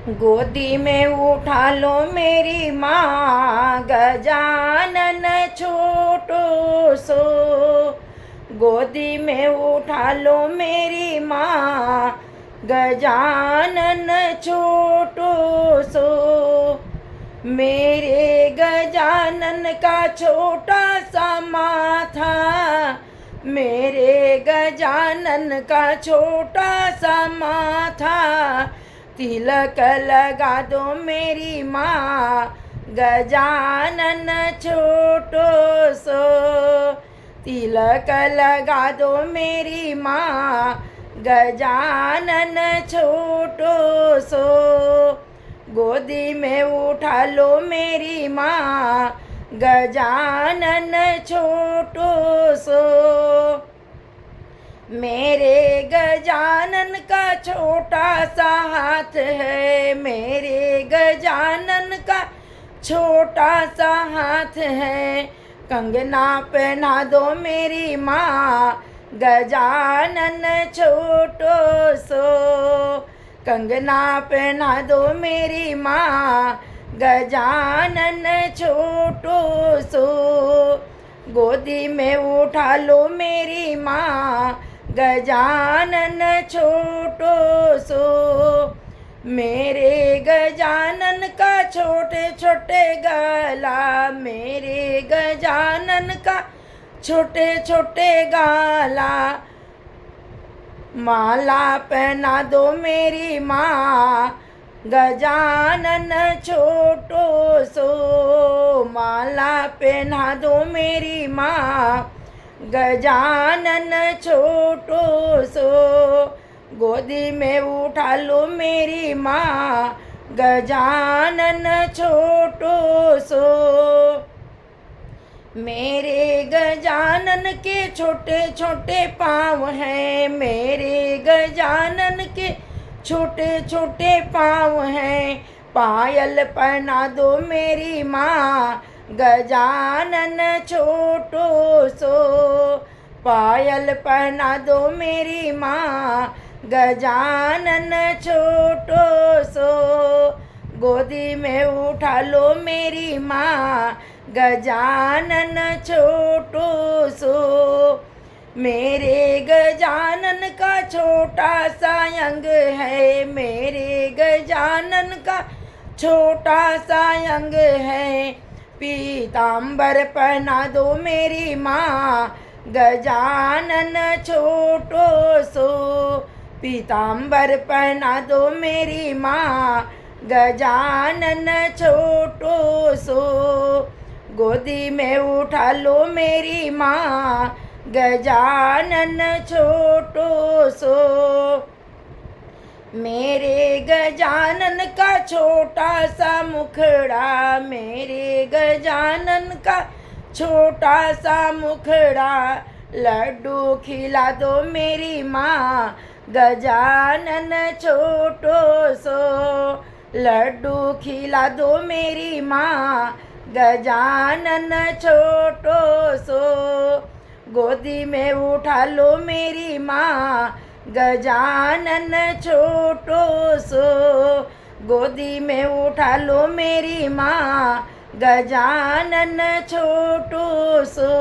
गोदी में उठा लो मेरी माँ, गजानन छोटो सो। गोदी में उठा लो मेरी माँ, गजानन छोटो सो। मेरे गजानन का छोटा सा माथा, मेरे गजानन का छोटा सा माथा। तिलक लगा दो मेरी माँ, गजानन छोटो सो। तिलक लगा दो मेरी माँ, गजानन छोटो सो। गोदी में उठा लो मेरी माँ, गजानन छोटो सो। मेरे गजानन का छोटा सा हाथ है, मेरे गजानन का छोटा सा हाथ है। कंगना पहना दो मेरी माँ, गजानन छोटो सो। कंगना पहना दो मेरी माँ, गजानन छोटो सो। गोदी में उठा लो मेरी माँ, गजानन छोटो सो। मेरे गजानन का छोटे छोटे गला, मेरे गजानन का छोटे छोटे गाला। माला पहना दो मेरी माँ, गजानन छोटो सो। माला पहना दो मेरी माँ, गजानन छोटो सो। गोदी में उठा लो मेरी माँ, गजानन छोटो सो। मेरे गजानन के छोटे छोटे पाँव हैं, मेरे गजानन के छोटे छोटे पाँव हैं। पायल पहना दो मेरी माँ, गजानन छोटो सो। पायल पहना दो मेरी माँ, गजानन छोटो सो। गोदी में उठा लो मेरी माँ, गजानन छोटो सो। मेरे गजानन का छोटा सा अंग है, मेरे गजानन का छोटा सा अंग है। पीताम्बर पहना दो मेरी माँ, गजानन छोटो सो। पीताम्बर पहना दो मेरी माँ, गजानन छोटो सो। गोदी में उठा लो मेरी माँ, गजानन छोटो सो। मेरे गजानन का छोटा सा मुखड़ा, मेरे गजानन का छोटा सा मुखड़ा। लड्डू खिला दो मेरी माँ, गजानन छोटो सो। लड्डू खिला दो मेरी माँ, गजानन छोटो सो। गोदी में उठा लो मेरी माँ, गजानन छोटो सो। गोदी में उठा लो मेरी माँ, गजानन छोटो सो।